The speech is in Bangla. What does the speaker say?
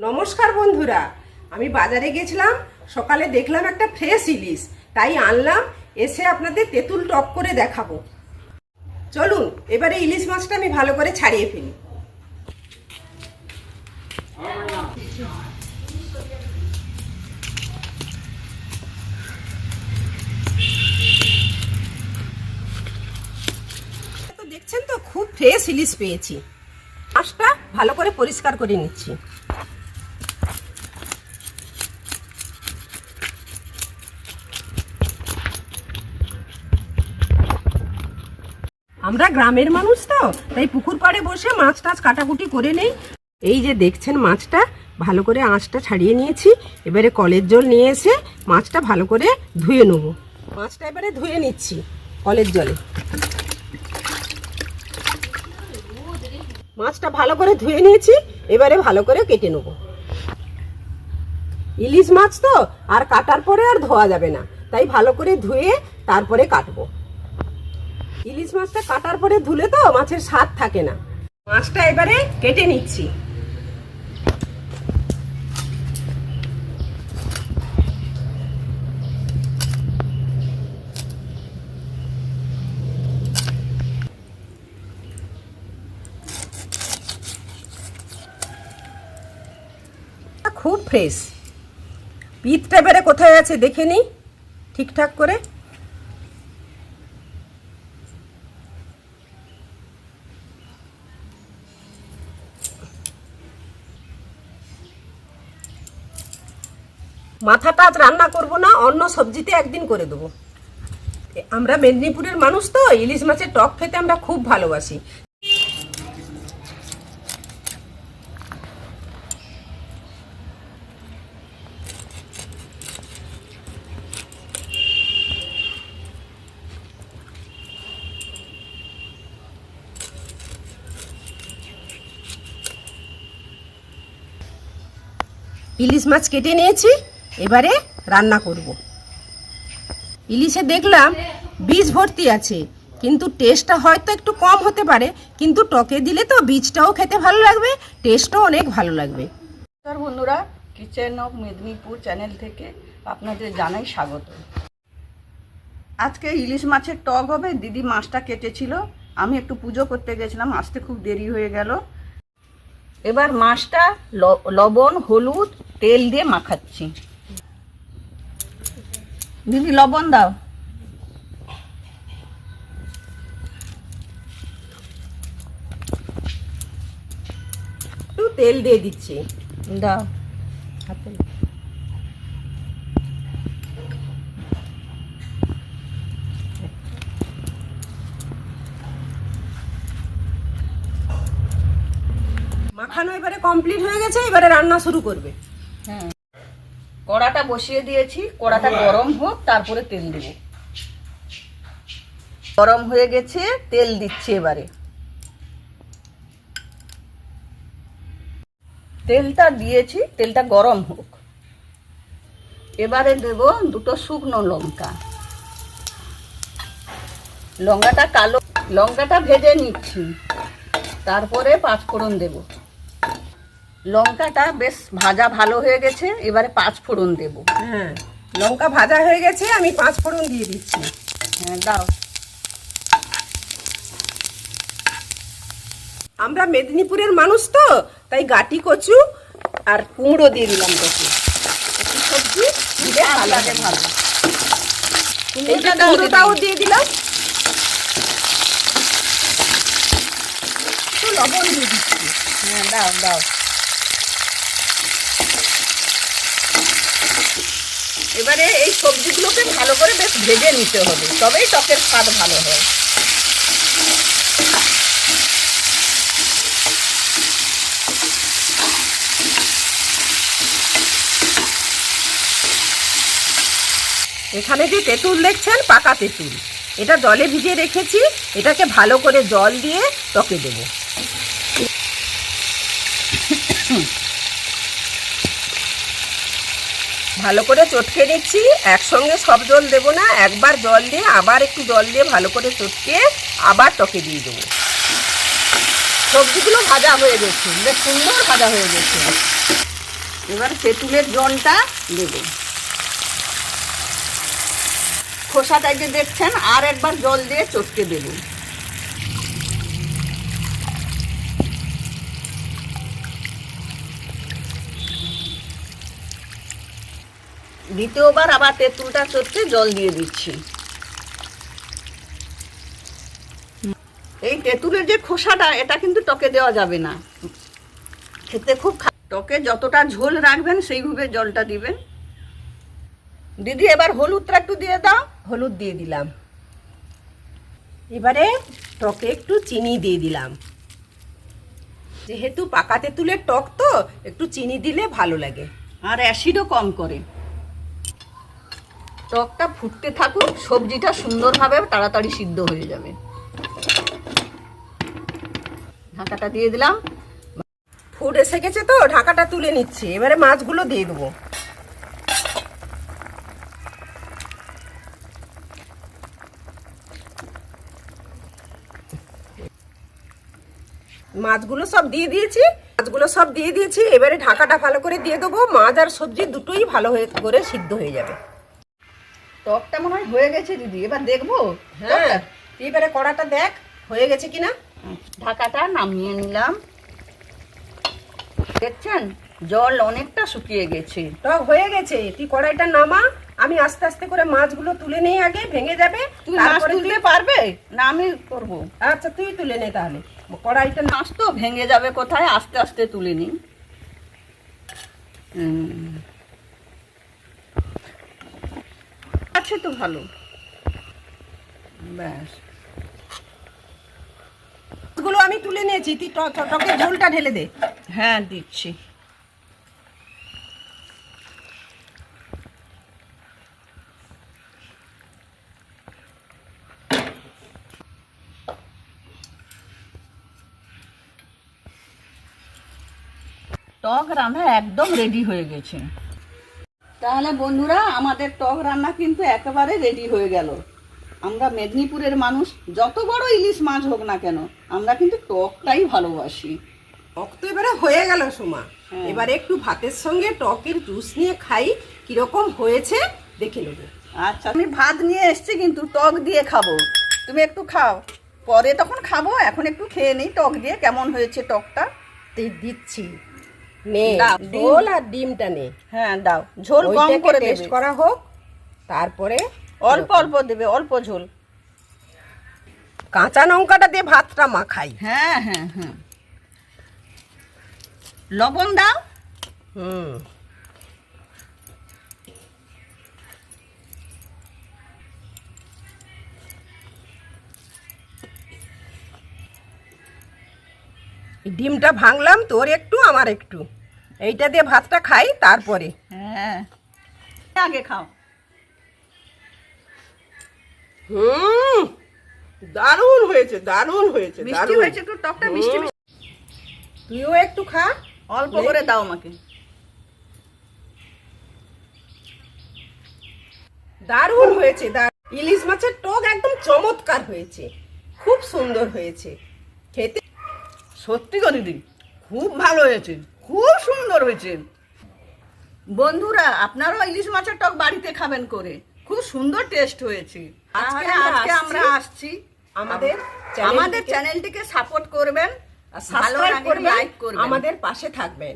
নমস্কার বন্ধুরা, আমি বাজারে গেছিলাম। সকালে দেখলাম একটা ফ্রেশ ইলিশ, তাই আনলাম। এসে আপনাদের তেঁতুল টক করে দেখাবো। চলুন এবারে ইলিশ মাছটা আমি ভালো করে ছাড়িয়ে ফেলি। তো দেখছেন তো, খুব ফ্রেশ ইলিশ পেয়েছি। মাছটা ভালো করে পরিষ্কার করে নিচ্ছি। আমরা গ্রামের মানুষ তো, তাই পুকুর পাড়ে বসে মাছ টাছ কাটাকুটি করে নেই। এই যে দেখছেন, মাছটা ভালো করে আঁশটা ছাড়িয়ে নিয়েছি। এবারে কলের জল নিয়ে এসে মাছটা ভালো করে ধুয়ে নেব। মাছটা এবারে ধুয়ে নিচ্ছি কলের জলে। মাছটা ভালো করে ধুয়ে নিয়েছি, এবারে ভালো করে কেটে নেব। ইলিশ মাছ তো আর কাটার পরে আর ধোয়া যাবে না, তাই ভালো করে ধুয়ে তারপরে কাটবো। ইলিশ মাছটা কাটার পরে ধুলে তো মাছের স্বাদ থাকে না। মাছটা এবারে কেটে নিচ্ছি। খুব ফ্রেশ। পিঠটা এবারে কোথায় আছে দেখে নিই ঠিকঠাক করে। মাথাটা আজ রান্না করব না, অন্য সবজিতে একদিন করে দেবো। আমরা মেদিনীপুরের মানুষ তো, ইলিশ মাছের টক খেতে আমরা খুব ভালোবাসি। ইলিশ মাছ কেটে নিয়েছি, এবারে রান্না করব। ইলিশে দেখলাম বীজ ভর্তি আছে, কিন্তু টেস্টটা হয়তো একটু কম হতে পারে, কিন্তু টকে দিলে তো বীজটাও খেতে ভালো লাগবে, টেস্টও অনেক ভালো লাগবে। নমস্কার বন্ধুরা, কিচেন অফ মেদিনীপুর চ্যানেল থেকে আপনাদের জানাই স্বাগত। আজকে ইলিশ মাছের টক হবে। দিদি মাছটা কেটেছিল, আমি একটু পুজো করতে গেছিলাম, আসতে খুব দেরি হয়ে গেল। এবার মাছটা লবণ হলুদ তেল দিয়ে মাখাচ্ছি। দিদি লবণ দাও। একটু তেল দিয়ে দিচ্ছি। দাও। হাতে মাখানো এবারে কমপ্লিট হয়ে গেছে, এবারে রান্না শুরু করবে। হ্যাঁ, কড়াটা বসিয়ে দিয়েছি, কড়াটা গরম হোক, তারপরে তেল দেব। গরম হয়ে গেছে, তেল দিচ্ছি এবারে। তেলটা দিয়েছি, তেলটা গরম হোক। এবারে দেব দুটো শুকনো লঙ্কা। লঙ্কাটা কালো, লঙ্কাটা ভেজে নিচ্ছি, তারপরে পাঁচফোড়ন দেব। লঙ্কাটা বেশ ভাজা ভালো হয়ে গেছে, এবারে পাঁচফোড়ন দেব। হ্যাঁ, লঙ্কা ভাজা হয়ে গেছে, আমি পাঁচফোড়ন দিয়ে দিচ্ছি। হ্যাঁ, দাও। আমরা মেদিনীপুরের মানুষ তো, তাই গাটি কচু আর কুমড়ো দিয়ে দিলাম। কচু সবজি দিলে ভালো লাগে, ভালো। কুমড়োটাও দিয়ে দিলাম, একটু লবণ দিয়ে দিচ্ছি। হ্যাঁ, দাও দাও। এবারে এই সবজিগুলোকে ভালো করে বেশ ভেজে নিতে হবে, তবেই টকের স্বাদ ভালো হয়। এখানে যে তেঁতুল দেখছেন, পাকা তেঁতুল, এটা জলে ভিজিয়ে রেখেছি। এটাকে ভালো করে জল দিয়ে টকে দেব। ভালো করে চটকে নিচ্ছি। একসঙ্গে সব জল দেব না, একবার জল দিয়ে আবার একটু জল দিয়ে ভালো করে চটকে আবার টকে দিয়ে দেবো। সবজিগুলো ভাজা হয়ে গেছে, বেশ সুন্দর ভাজা হয়ে গেছে। এবার তেঁতুলের জলটা দেবো। খোসাটা যে দেখছেন আর একবার জল দিয়ে চটকে দেব। দ্বিতীয়বার আবার তেঁতুলটা চটকে জল দিয়ে দিচ্ছি। এই তেঁতুলের যে খোসাটা এটা কিন্তু টকে দেওয়া যাবে না, খেতে খুব টকে যতটা ঝোল রাখবেন সেইভাবে জলটা দিবেন। দিদি এবার হলুদটা একটু দিয়ে দাও। হলুদ দিয়ে দিলাম। এবারে টকে একটু চিনি দিয়ে দিলাম। যেহেতু পাকা তেঁতুলের টক তো একটু চিনি দিলে ভালো লাগে, আর অ্যাসিডও কম করে। টকটা ফুটতে থাকুক, সবজিটা সুন্দরভাবে তাড়াতাড়ি সিদ্ধ হয়ে যাবে। ঢাকাটা দিয়ে দিলাম। ফুট এসে গেছে তো ঢাকাটা তুলে নিচ্ছি। এবারে মাছগুলো দিয়ে দেবো। মাছগুলো সব দিয়ে দিয়েছি। এবারে ঢাকাটা ভালো করে দিয়ে দেবো। মাছ আর সবজি দুটোই ভালো করে সিদ্ধ হয়ে যাবে। টকটা মনে হয় হয়ে গেছে দিদি, এবার দেখবো। হ্যাঁ, এবারে কড়াটা দেখ হয়ে গেছে কিনা। ঢাকাটা নামিয়ে নিলাম। দেখছেন জল অনেকটা শুকিয়ে গেছে। টক হয়ে গেছে। তুই কড়াইটা নামা, আমি আস্তে আস্তে করে মাছগুলো তুলে নেই, আগে ভেঙে যাবে। তুই মাছ তুলতে পারবে না? আমি করবো। আচ্ছা তুই তুলে নে তাহলে। কড়াইটা মাছ তো ভেঙে যাবে কোথায়, আস্তে আস্তে তুলে নি। আছে তো ভালো। ব্যাস, মাছগুলো আমি তুলে নিয়েছি। তুই টকের ঝোলটা ঢেলে দে। হ্যাঁ দিচ্ছি। টক রান্না একদম রেডি হয়ে গেছে। তাহলে বন্ধুরা আমাদের টক রান্না কিন্তু একেবারে রেডি হয়ে গেল। আমরা মেদিনীপুরের মানুষ, যত বড় ইলিশ মাছ হোক না কেন আমরা কিন্তু টকটাই ভালোবাসি। টক তো এবারে হয়ে গেল সোমা। হ্যাঁ। এবারে একটু ভাতের সঙ্গে টকের জুস নিয়ে খাই, কিরকম হয়েছে দেখে নেবো। আচ্ছা, আমি ভাত নিয়ে এসছি কিন্তু টক দিয়ে খাবো। তুমি একটু খাও, পরে তখন খাবো। এখন একটু খেয়ে নিই টক দিয়ে কেমন হয়েছে টকটা। তুই দিচ্ছি নে, দাও, ঝোল আর ডিমটা নে। হ্যাঁ দাও, ঝোল কম ওইটাকে করে টেস্ট দেবে। করা হোক, তারপরে অল্প অল্প দেবে, অল্প ঝোল। কাঁচা লঙ্কাটা দিয়ে ভাতটা মাখাই। হ্যাঁ হ্যাঁ হ্যাঁ, লবণ দাও। হুম, ডিমটা ভাঙলাম, তোর একটু আমার একটু। এইটা দিয়ে ভাতটা খাই, তারপরে হ্যাঁ আগে খাও। হুম, দারুণ হয়েছে, দারুণ হয়েছে, মিষ্টি দারুণ হয়েছে একটু, টকটা মিষ্টি মিষ্টি। তুইও একটু খা। অল্প করে দাও আমাকে। দারুণ হয়েছে। ইলিশ মাছের টক একদম চমৎকার হয়েছে, খুব সুন্দর হয়েছে খেতে। সত্যি গো দিদি, খুব ভালো হয়েছে, খুব সুন্দর হয়েছে। বন্ধুরা আপনারাও ইলিশ মাছের টক বাড়িতে খাবেন করে, খুব সুন্দর টেস্ট হয়েছে। আজকে আমরা আসছি। আমাদের চ্যানেলটিকে সাপোর্ট করবেন, সাবস্ক্রাইব করবেন, লাইক করবেন, আমাদের পাশে থাকবেন।